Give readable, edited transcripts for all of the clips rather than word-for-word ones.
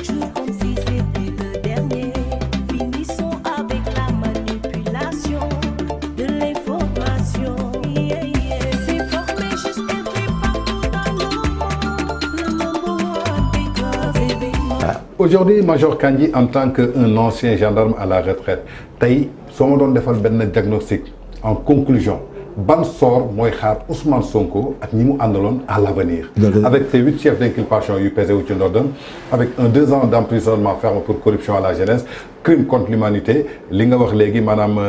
chaque jour comme si c'était le dernier. Finissons avec la manipulation de l'information. S'informer jusqu'à partout dans le monde. Le number one des graves événements. Aujourd'hui Major Kandji en tant qu'un ancien gendarme à la retraite tey soo ma doon defal benn diagnostic en conclusion ban sort mooy xaar Ousmane Sonko ak ñi mu àndaloon à l'avenir avec ces 8 chefs d'inculpation yu pesé wu ci ndoddam avec 2 ans d'emprisonnement ferme pour corruption à la jeunesse, crime contre l'humanité, li nga wax léegi maanaam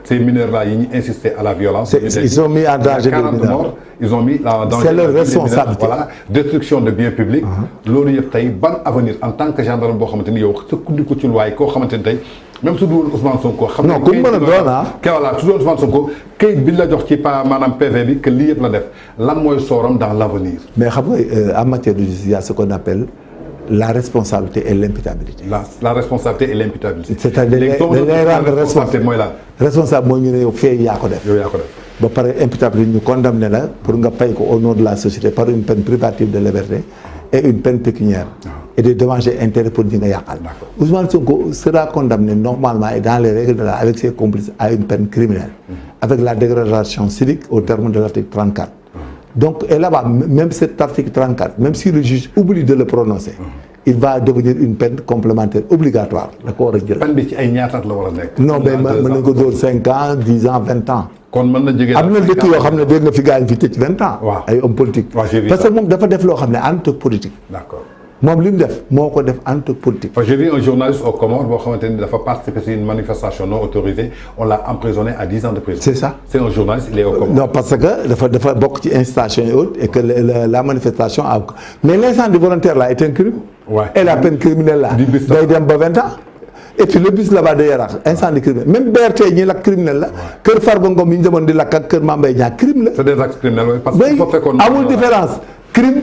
ces mineurs là yi ñu insister à la violence. Ils ont mis en danger 40 morts, ils ont mis en danger. C'est leur responsabilité. Voilà, destruction de biens publics. Loolu yëpp tey ban avenir en tant que gendarme boo xamante ni yow sa kundiku ci loi koo xamante ni tey même su dul Ousmane Sonko. xam non ku mën a doon voilà su dul Ousmane Sonko kayit bi la jox ci maanaam PV bi que lii yëpp la def lan mooy sooram dans l'avenir. mais xam nga en matière de justice il y a ce qu'on appelle la responsabilité et l'imputabilité. La responsabilité et l'imputabilité. c'est-à-dire dañ lay rendre responsable mooy lan. responsable mooy ñu ne yow fee yaa ko def. yow yaa ko def. ba pare imputabilité ñu condamné la pour nga fay ko au nom de la société par une peine privative de liberté et une peine pécuniaire et des dommages et intérêts pour ñi nga yàqal. Ousmane Sonko sera condamné normalement et dans les règles de la avec ses complices à une peine criminelle avec la dégradation civique au terme de l'article 34. Donc et là-bas même cet article 34 même si le juge oublie de le prononcer il va devenir une peine complémentaire obligatoire da ko war a jël. peine bi ci ay ñaataat la war a nekk. non mais mën nañ ko dóor 5 ans 10 ans 20 ans. kon mën na jege. am na dëkk yoo xam ne dégg nga fi gaañ fi tëj 20 ans. waaw ay hommes politiques. parce que moom dafa def loo xam ne entre politique. D'accord. moom li mu def moo ko def entre politique. J'ai vu un journaliste au Comores boo xamante ni dafa participer à une manifestation non autorisée on l'a emprisonné à 10 ans de prison. C'est ça. C'est un journaliste il est au Comores. Non parce que dafa bokk ci incitation et autres et que la manifestation a mais l'incendie volontaire là est un crime. Ouais. Et la peine criminelle là. day dem ba 20 ans. Et puis le bus là-bas de Yaraax incendie criminel même BRT ñi lakk criminel la. kër Farba Ngom yi ñu demoon di lakk ak kër Mame Mbaye Niang crime la. C'est des actes criminels parce que amul différence crime.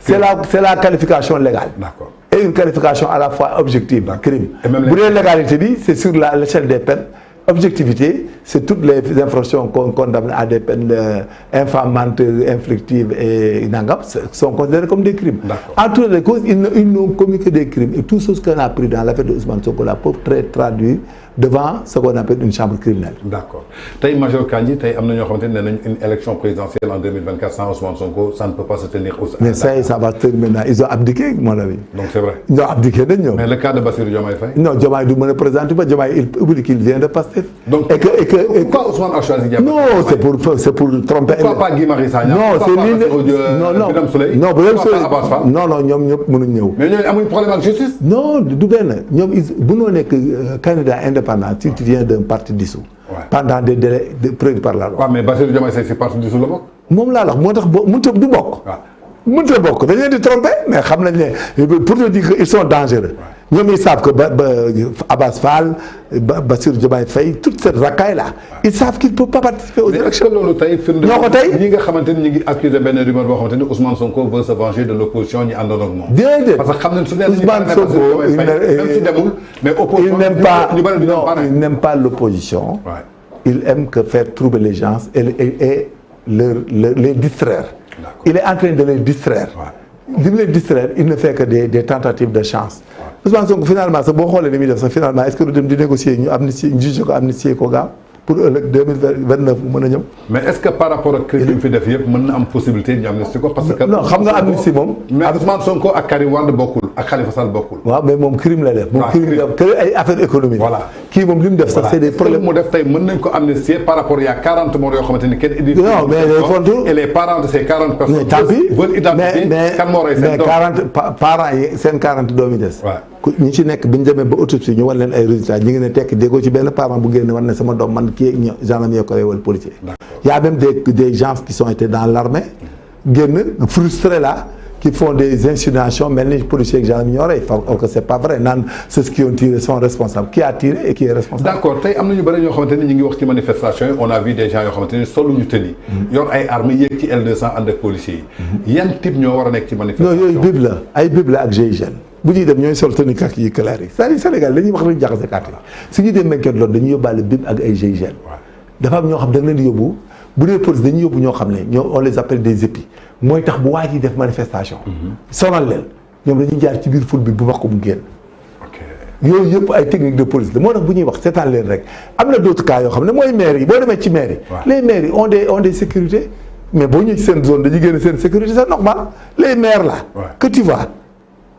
C'est la qualification légale. D'accord. Et une qualification à la fois objective. Crime. Bu dee légalité bi c'est sur l'échelle des peines. Objectivité, c'est toutes les infractions qu'on condamne à des peines infamantes, inflictives et nangam sont considérées comme des crimes. En toutes les causes, ils n'ont commis que des crimes. Et tout ce qu'on a pris dans l'affaire de Ousmane Sonko là peut être traduit devant ce qu'on appelle une chambre criminelle. D'accord. Tey Major Kandji tey am na ñoo xamante ne nee nañ une élection présidentielle en 2024 sans Ousmane Sonko ça ne peut pas se tenir au. Mais ça va terminer maintenant ils ont abdiqué mon ami. Donc c'est vrai. Ils ont abdiqué nañ ñoom. Mais le cas de Bassirou Diomaye Faye. Non Diomaye du mën a présenter ba Diomaye il oublie qu'il vient de Pastef. Donc pourquoi Ousmane a choisi Diomaye? Non c'est pour tromper. Pourquoi pas Guy Marius Sagna? Non c'est Birame Souleye. Non Birame Souleye non ñoom ñëpp mënuñ ñëw. Mais ñooñu amuñ problème ak justice. Non du benn ñoom bu noo nekk candidat indépendant si tu viens d'un parti dissous. Pendant des délais prévus par la loi. waaw mais Bassirou Diomaye Faye si parti dissous la bokk. moom laa la wax moo tax mënut a du bokk. mënut a bokk dañ leen di tromper mais xam nañ ne pour te dire que ils sont dangereux. ñoom ils savent que Abass Fall Bassirou Diomaye Faye toute cette racaille là ils savent qu'ils ne peuvent pas participer aux élections. loolu tey firnde ñoo ko tey ñi nga xamante ni ñu ngi accusé benn rumeur boo xamante ni Ousmane Sonko veut se venger de l'opposition ñi àndoon ak moom. déedéet parce que xam nañ su dee Ousmane Sonko même si demul mais opposition il n'aime pas l'opposition. Il aime que faire troubler les gens et les distraire. Il est en train de les distraire. Li mu leen distraire il ne fait que des tentatives de chance. Ousmane Sonko finalement sax boo xoolee ni muy def sax finalement est-ce que du dem di négocier ñu amnistie ñu juge ko amnistie ko gaaw pour ëllëg 2029 mu mën a ñëw. mais est-ce que par rapport ak crime yi fi def yëpp mën na am possibilité ñu amnistie ko parce que. non xam nga amnistie moom. mais Ousmane Sonko ak Karim Wade bokkul ak Khalifa Sall bokkul. waaw mais moom crime la def. moom crime la que ay affaires économiques. voilà kii moom li mu def sax c'est des problèmes. mu def tey mën nañ ko amnistier par rapport il y a 40 morts yoo xamante ni kenn indi. non mais les fonds et les parents de ces 40 personnes. mais tant pis veulent identifier kan moo rey seen doom mais 40 parents yi seen 40 doom yi des. ñi ci nekk bi ñu demee ba autopsie ñu wan leen ay résultats ñi ngi ne tekk déggoo ci benn parent bu génn wan ne sama doom man kii gendarme yoo ko rey wala policier. Il y a même des gens qui sont été dans l'armée génn frustrés là qui font des insinuations mel ni policiers ak gendarme ñoo rey or que c'est pas vrai naan ceux qui ont tiré sont responsables qui a tiré et qui est responsable. D'accord tey am na ñu bëri ñoo xamante ni ñu ngi wax ci manifestation yi on a vu des gens yoo xamante ni solu ñu tëni yor ay armes yéeg ci L200 ànd ak policiers yi yan type ñoo war a nekk ci manifestation. non yooyu bib la ay bib la ak GIGN bu ñuy dem ñooy sol tenue kaki yi clair yi c'est-à-dire Sénégal dañuy wax rek jaxase carte yi su ñuy dem menket loolu dañuy yóbbaale bib ak ay GIGN dafa am ñoo xam da nga leen di yóbbu bu dee police dañuy yóbbu ñoo xam ne ñoo on les appelle des épis mooy tax bu waa ji def manifestation sonal leen ñoom dañuy jaar ci biir foule bi bu wax ko mu génn. yooyu yëpp ay technique de police la moo tax bu ñuy wax seetaan leen rek am na d'autres cas yoo xam ne mooy maires yi boo demee ci maires yi. les maires yi ont des sécurités mais boo ñëwee ci seen zone dañuy génn seen sécurité c'est normal les maires là. que tu vois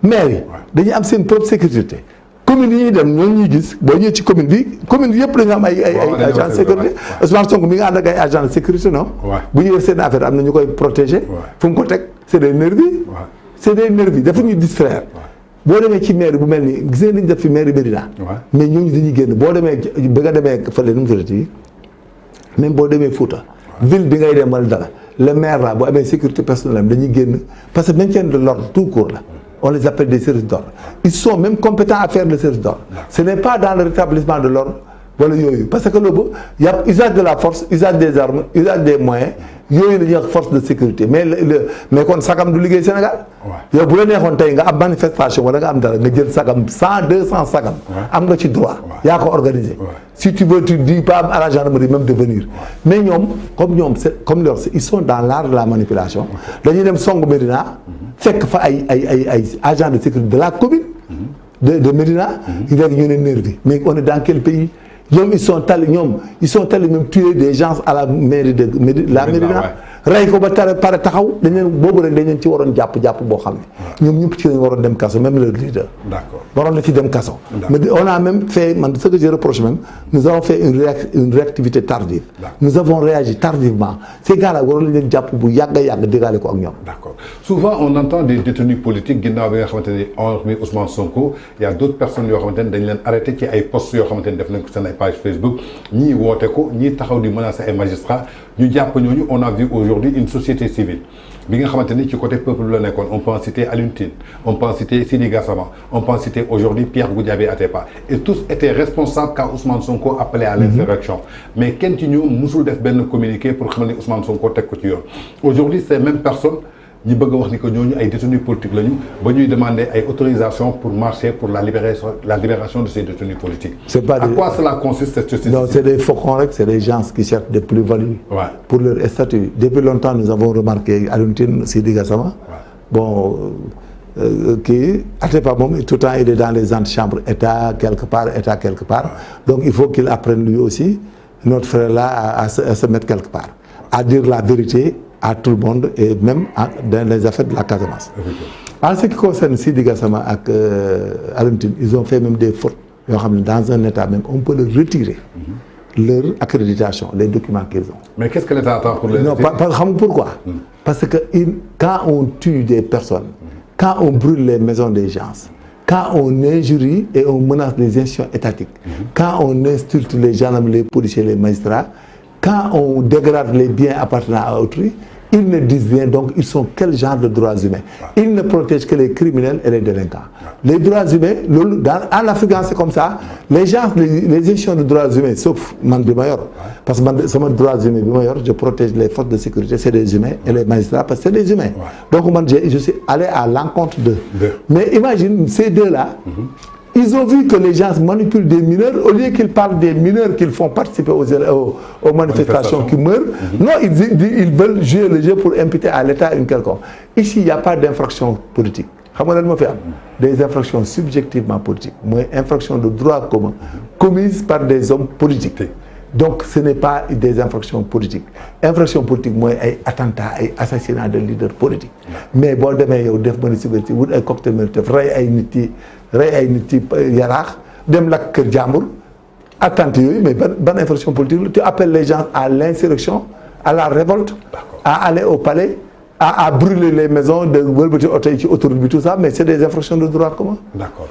maires yi. dañuy am seen propre sécurité. commune yi ñuy dem ñooñu ñuy gis boo ñëwee ci commune bi yëpp dañu am ay agents de sécurité. Ousmane Sonko mi nga ànd ak ay agents de sécurité non. bu ñu def seen affaire am na ñu koy protéger. fu mu ko teg c'est des nervis. c'est des nervis dafa ñu distraire. boo demee ci maire bu mel ni gis nañ def fi maire Médina. mais ñooñu dañuy génn boo demee ba nga demee fële nu mu tuddati même boo demee Fouta. ville bi ngay dem wala dara le maire là bu amee sécurité personnelle am dañuy génn parce que maintien de l'ordre tout court là on les appelle des services d'ordre ils sont même compétents à faire le service d'ordre. Ce n'est pas dans le rétablissement de l'ordre wala yooyu parce que loolu y a usage de la force usage des armes usage des moyens yooyu la ñuy wax force de sécurité mais kon sagam du liggéey Sénégal. yow bu la neexoon tey nga am manifestation wala nga am dara nga jël sagam 100 200 sagam. am nga ci droit yaa ko organisé. si tu veux tu dis pas à la gendarmerie même de venir. mais ñoom comme leur ils sont dans l'art de la manipulation. dañuy dem songu Médina. fekk fa ay agents de sécurité de la commune. de Médina. ñu ne nervi mais on est dans quel pays. ils sont allés même tuer des gens à la mairie de la Médina rey ko ba pare taxaw dañ leen boobu rek dañ leen ci waroon jàpp boo xam ne ñoom ñëpp ci lañ waroon dem kaso même le leader. D'accord. waroon na ci dem kaso. mais on a même fait ce que je reproche même nous avons fait une réactivité tardive. Nous avons réagi tardivement ces gars-là waroon nañ leen jàpp bu yàgg a yàgg digaale ko ak ñoom. D'accord. Souvent on entend des détenus politiques ginnaaw bi nga xamante ni hormis Ousmane Sonko il y a d'autres personnes yoo xamante ni dañ leen arrêté ci ay postes yoo xamante ni def nañ ko seen ay page Facebook ñii woote ko ñii taxaw di menacer ay magistrats ñu jàpp ñooñu on a vu aujourd'hui une société civile bi nga xamante ni ci côté peuple la nekkoon on peut en citer Alioune Tine on peut en citer Sidi Gassama on peut en citer aujourd'hui Pierre Goudiaby Atepa et tous étaient responsables quand Ousmane Sonko appelait à l'insurrection mais kenn ci ñoom musul def benn communiqué pour xamal ni Ousmane Sonko teg ko ci yoon aujourd'hui ces mêmes personnes ñi bëgg a wax ni que ñooñu ay détenus politiques lañu ba ñuy demander ay autorisation pour marcher pour la libération de ces détenus politiques. C'est pas à quoi cela consiste cette société? Non, c'est des faucons, c'est des gens qui cherchent des plus-values pour leur statut. Depuis longtemps, nous avons remarqué Alioune Tine, Sidi Gassama. Bon, qui Atepa moom tout le temps il est dans les antichambres État quelque part. Donc il faut qu'il apprenne lui aussi notre frère là à se mettre quelque part, à dire la vérité à tout le monde et même dans les affaires de la Casamance. En ce qui concerne Sidi Gassama ak Alioune Tine, ils ont fait même des fautes yoo xam ne dans un état même on peut leur retirer leur accréditation, les documents qu'ils ont. Mais qu'est-ce que l'État attend pour les retirer? Non, xam nga pourquoi? Parce que quand on tue des personnes, quand on brûle les maisons des gens, quand on injurie et on menace les institutions étatiques, quand on insulte les gendarmes, les policiers, les magistrats, quand on dégrade les biens appartenant à autrui, ils ne disent rien, donc ils sont quel genre de droits humains? Ils ne protègent que les criminels et les délinquants. Les droits humains, en Afrique, c'est comme ça. Les gens, les institutions de droits humains, sauf man bi ma yor, parce que sama droits humains bi ma yor, je protège les forces de sécurité, c'est des humains, et les magistrats, parce que c'est des humains. Donc man, je suis allé à l'encontre d'eux. Mais imagine ces deux-là. Ils ont vu que les gens manipulent des mineurs, au lieu qu'ils parlent des mineurs qu'ils font participer aux manifestations qui meurent. Non, ils veulent jouer le jeu pour imputer à l'État une quelconque. Ici, il n'y a pas d'infraction politique. Des infractions subjectivement politiques, moins infractions de droit commun, commises par des hommes politiques. Donc, ce n'est pas des infractions politiques. Infractions politiques, moi, ay attentats, ay assassinats de leaders politiques. Mais bon, demain, il y a des manifestations, il y a des cocktails militaires, il y a des yaraax, dem lak kër jàmbur, attentats, mais bonne infraction politique. Tu appelles les gens à l'insurrection, à la révolte, à aller au palais, à brûler les maisons, de wëlbati oto yi ci autoroute bi tout ça, mais c'est des infractions de droit commun. D'accord.